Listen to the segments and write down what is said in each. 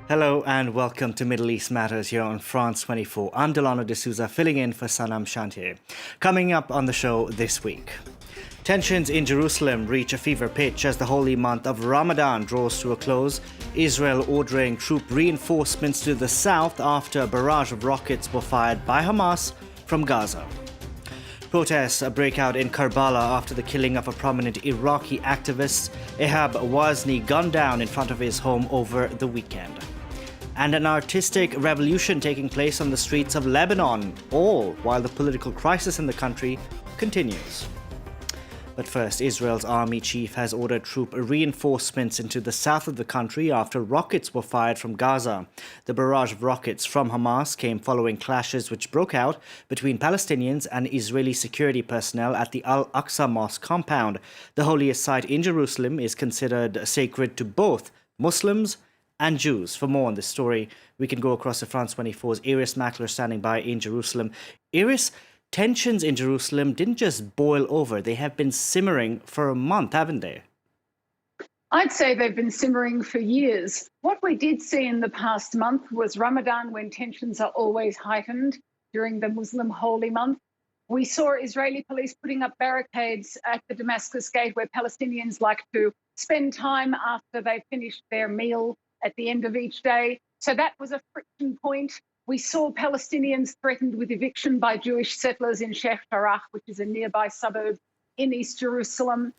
Hello and welcome to Middle East Matters here on France 24. I'm Delano D'Souza filling in for Sanam Shantier. Coming up on the show this week. Tensions in Jerusalem reach a fever pitch as the holy month of Ramadan draws to a close. Israel ordering troop reinforcements to the south after a barrage of rockets were fired by Hamas from Gaza. Protests break out in Karbala after the killing of a prominent Iraqi activist, Ehab Wazni, gunned down in front of his home over the weekend. And an artistic revolution taking place on the streets of Lebanon, all while the political crisis in the country continues. But first, Israel's army chief has ordered troop reinforcements into the south of the country after rockets were fired from Gaza. The barrage of rockets from Hamas came following clashes which broke out between Palestinians and Israeli security personnel at the Al-Aqsa mosque compound. The holiest site in Jerusalem is considered sacred to both Muslims and Jews. For more on this story, we can go across to France 24's Irris Makler standing by in Jerusalem. Irris, tensions in Jerusalem didn't just boil over, they have been simmering for a month, haven't they? I'd say they've been simmering for years. What we did see in the past month was Ramadan, when tensions are always heightened during the Muslim holy month. We saw Israeli police putting up barricades at the Damascus gate where Palestinians like to spend time after they've finished their meal at the end of each day. So that was a friction point. We saw Palestinians threatened with eviction by Jewish settlers in Sheikh Jarrah, which is a nearby suburb in East Jerusalem.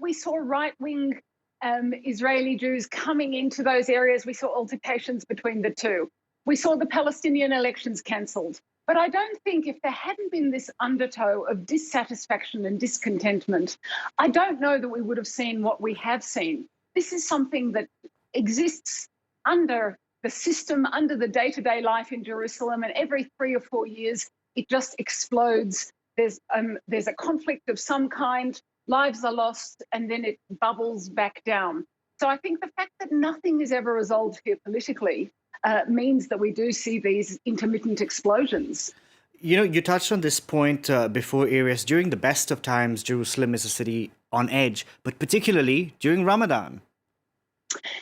We saw right-wing Israeli Jews coming into those areas. We saw altercations between the two. We saw the Palestinian elections cancelled. But I don't think if there hadn't been this undertow of dissatisfaction and discontentment, I don't know that we would have seen what we have seen. This is something that exists under the system, under the day-to-day life in Jerusalem, and every 3 or 4 years, it just explodes. There's a conflict of some kind, lives are lost, and then it bubbles back down. So I think the fact that nothing is ever resolved here politically means that we do see these intermittent explosions. You know, you touched on this point before, Iris. During the best of times, Jerusalem is a city on edge, but particularly during Ramadan.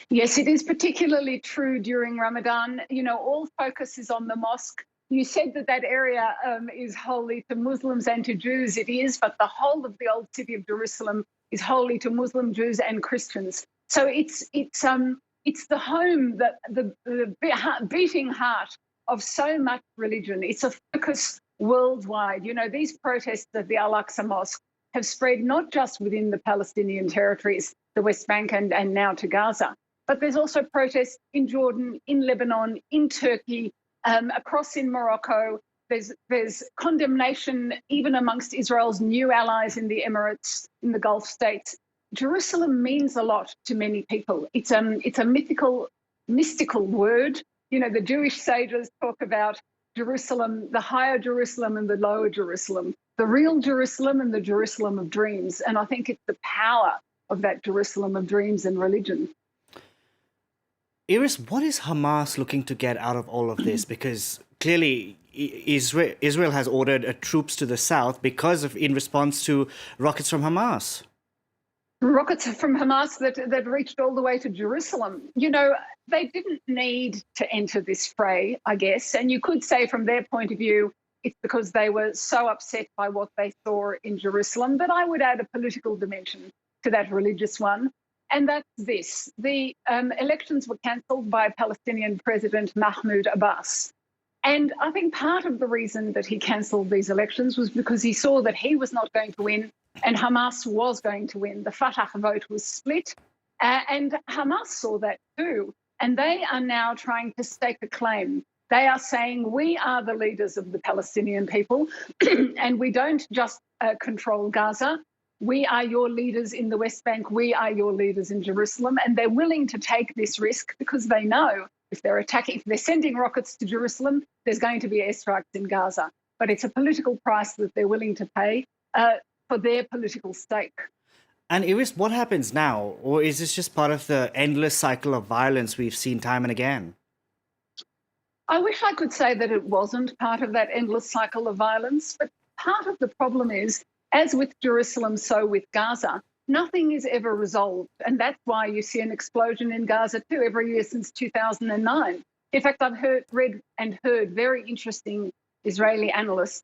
Yes, it is particularly true during Ramadan. You know, all focus is on the mosque. You said that that area is holy to Muslims and to Jews. It is, but the whole of the old city of Jerusalem is holy to Muslim, Jews and Christians. So it's the home, that the beating heart of so much religion. It's a focus worldwide. You know, these protests at the Al-Aqsa mosque have spread not just within the Palestinian territories, the West Bank and now to Gaza, but there's also protests in Jordan, in Lebanon, in Turkey, across in Morocco. There's condemnation even amongst Israel's new allies in the Emirates, in the Gulf states. Jerusalem means a lot to many people. It's a mystical word. You know, the Jewish sages talk about Jerusalem, the higher Jerusalem and the lower Jerusalem, the real Jerusalem and the Jerusalem of dreams. And I think it's the power of that Jerusalem of dreams and religion. Iris, what is Hamas looking to get out of all of this? Because clearly Israel has ordered troops to the south in response to rockets from Hamas. Rockets from Hamas that reached all the way to Jerusalem. You know, they didn't need to enter this fray, I guess. And you could say from their point of view, it's because they were so upset by what they saw in Jerusalem. But I would add a political dimension to that religious one. And that's this. The elections were cancelled by Palestinian President Mahmoud Abbas. And I think part of the reason that he cancelled these elections was because he saw that he was not going to win and Hamas was going to win. The Fatah vote was split, and Hamas saw that too. And they are now trying to stake a claim. They are saying, we are the leaders of the Palestinian people, and we don't just control Gaza. We are your leaders in the West Bank. We are your leaders in Jerusalem. And they're willing to take this risk because they know if they're sending rockets to Jerusalem, there's going to be airstrikes in Gaza. But it's a political price that they're willing to pay for their political stake. And Iris, what happens now? Or is this just part of the endless cycle of violence we've seen time and again? I wish I could say that it wasn't part of that endless cycle of violence, but part of the problem is, as with Jerusalem, so with Gaza, nothing is ever resolved. And that's why you see an explosion in Gaza too every year since 2009. In fact, I've read and heard very interesting Israeli analysts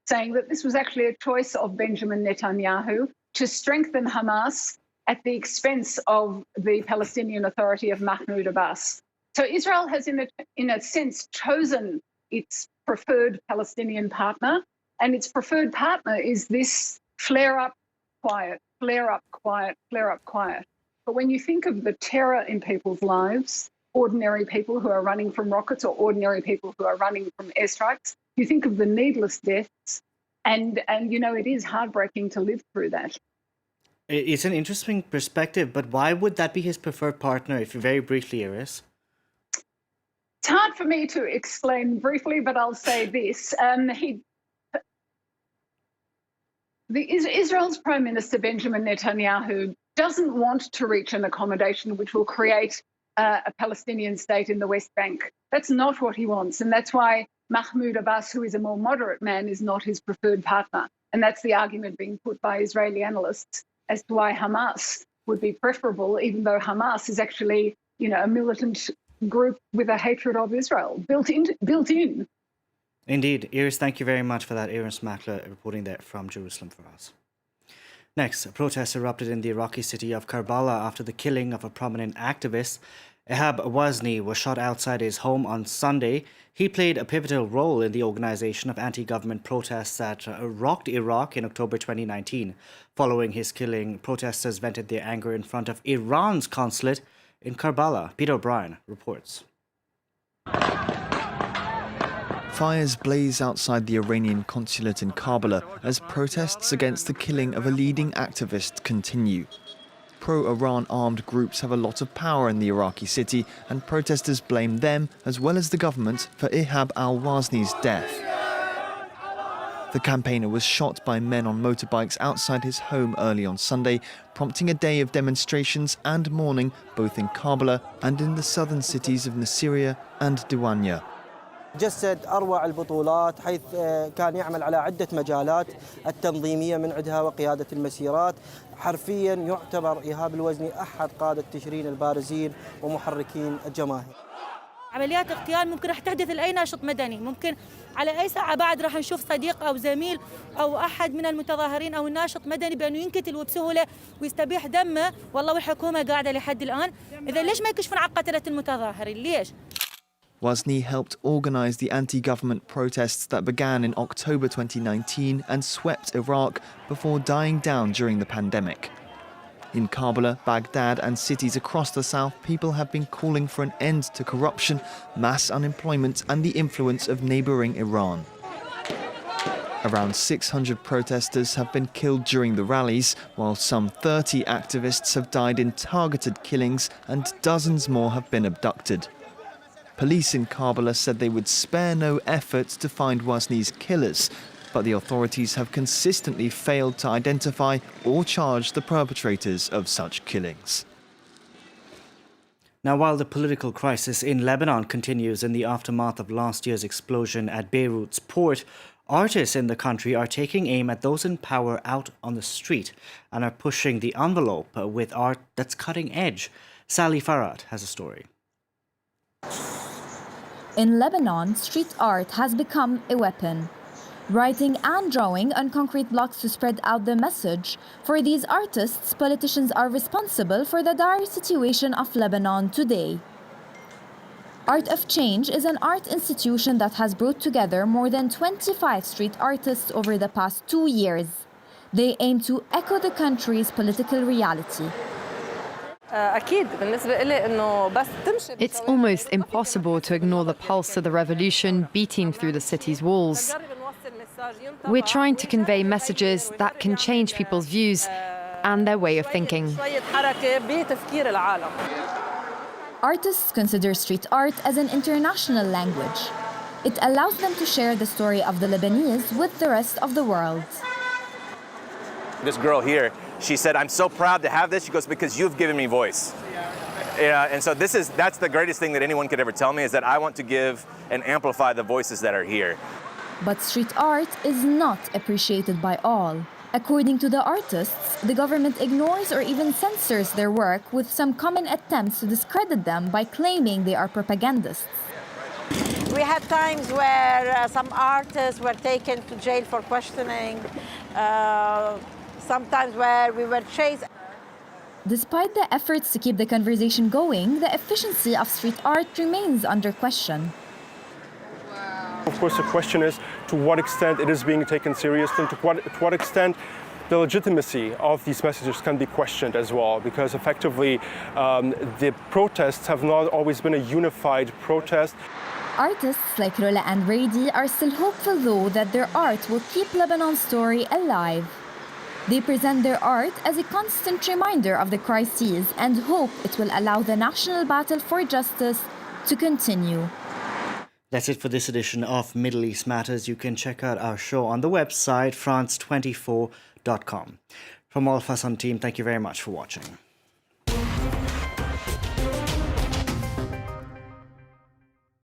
saying that this was actually a choice of Benjamin Netanyahu to strengthen Hamas at the expense of the Palestinian Authority of Mahmoud Abbas. So Israel has, in a sense, chosen its preferred Palestinian partner, and its preferred partner is this flare up, quiet, flare up, quiet, flare up, quiet. But when you think of the terror in people's lives, ordinary people who are running from rockets or ordinary people who are running from airstrikes, you think of the needless deaths, and you know, it is heartbreaking to live through that. It's an interesting perspective, but why would that be his preferred partner, if you very briefly, Irris? It's hard for me to explain briefly, but I'll say this. Israel's Prime Minister Benjamin Netanyahu doesn't want to reach an accommodation which will create a Palestinian state in the West Bank. That's not what he wants. And that's why Mahmoud Abbas, who is a more moderate man, is not his preferred partner. And that's the argument being put by Israeli analysts as to why Hamas would be preferable, even though Hamas is actually, you know, a militant group with a hatred of Israel built in. Indeed. Irris, thank you very much for that. Irris Makler reporting there from Jerusalem for us. Next, protests erupted in the Iraqi city of Karbala after the killing of a prominent activist. Ehab Wazni was shot outside his home on Sunday. He played a pivotal role in the organization of anti-government protests that rocked Iraq in October 2019. Following his killing, protesters vented their anger in front of Iran's consulate in Karbala. Peter O'Brien reports. Fires blaze outside the Iranian consulate in Karbala as protests against the killing of a leading activist continue. Pro-Iran armed groups have a lot of power in the Iraqi city, and protesters blame them, as well as the government, for Ehab al-Wazni's death. The campaigner was shot by men on motorbikes outside his home early on Sunday, prompting a day of demonstrations and mourning both in Karbala and in the southern cities of Nasiriyah and Diwania. جسد أروع البطولات حيث كان يعمل على عدة مجالات التنظيمية من عندها وقيادة المسيرات. حرفيا يعتبر إيهاب الوزني أحد قادة تشرين البارزين ومحركين الجماهير. عمليات اغتيال ممكن رح تحدث لأي ناشط مدني، ممكن على أي ساعة بعد رح نشوف صديق أو زميل أو أحد من المتظاهرين أو الناشط مدني بأنه ينقتل وبسهولة ويستبيح دمه. والله والحكومة قاعدة لحد الآن، إذا ليش ما يكشفون عن قتلة المتظاهرين؟ ليش؟ Wazni helped organize the anti-government protests that began in October 2019 and swept Iraq before dying down during the pandemic. In Karbala, Baghdad and cities across the south, people have been calling for an end to corruption, mass unemployment and the influence of neighboring Iran. Around 600 protesters have been killed during the rallies, while some 30 activists have died in targeted killings and dozens more have been abducted. Police in Karbala said they would spare no effort to find Wazni's killers, but the authorities have consistently failed to identify or charge the perpetrators of such killings. Now, while the political crisis in Lebanon continues in the aftermath of last year's explosion at Beirut's port, artists in the country are taking aim at those in power out on the street and are pushing the envelope with art that's cutting edge. Sally Farad has a story. In Lebanon, street art has become a weapon. Writing and drawing on concrete blocks to spread out the message. For these artists, politicians are responsible for the dire situation of Lebanon today. Art of Change is an art institution that has brought together more than 25 street artists over the past 2 years. They aim to echo the country's political reality. It's almost impossible to ignore the pulse of the revolution beating through the city's walls. We're trying to convey messages that can change people's views and their way of thinking. Artists consider street art as an international language. It allows them to share the story of the Lebanese with the rest of the world. This girl here, she said, "I'm so proud to have this." She goes, "Because you've given me voice." And so that's the greatest thing that anyone could ever tell me, is that I want to give and amplify the voices that are here. But street art is not appreciated by all. According to the artists, the government ignores or even censors their work, with some common attempts to discredit them by claiming they are propagandists. We had times where some artists were taken to jail for questioning, sometimes where we were chased. Despite the efforts to keep the conversation going, the efficiency of street art remains under question. Of course, the question is to what extent it is being taken seriously, and to what extent the legitimacy of these messages can be questioned as well, because effectively the protests have not always been a unified protest. Artists like Rola and Brady are still hopeful, though, that their art will keep Lebanon's story alive. They present their art as a constant reminder of the crises and hope it will allow the national battle for justice to continue. That's it for this edition of Middle East Matters. You can check out our show on the website, france24.com. From all of us on the team, thank you very much for watching.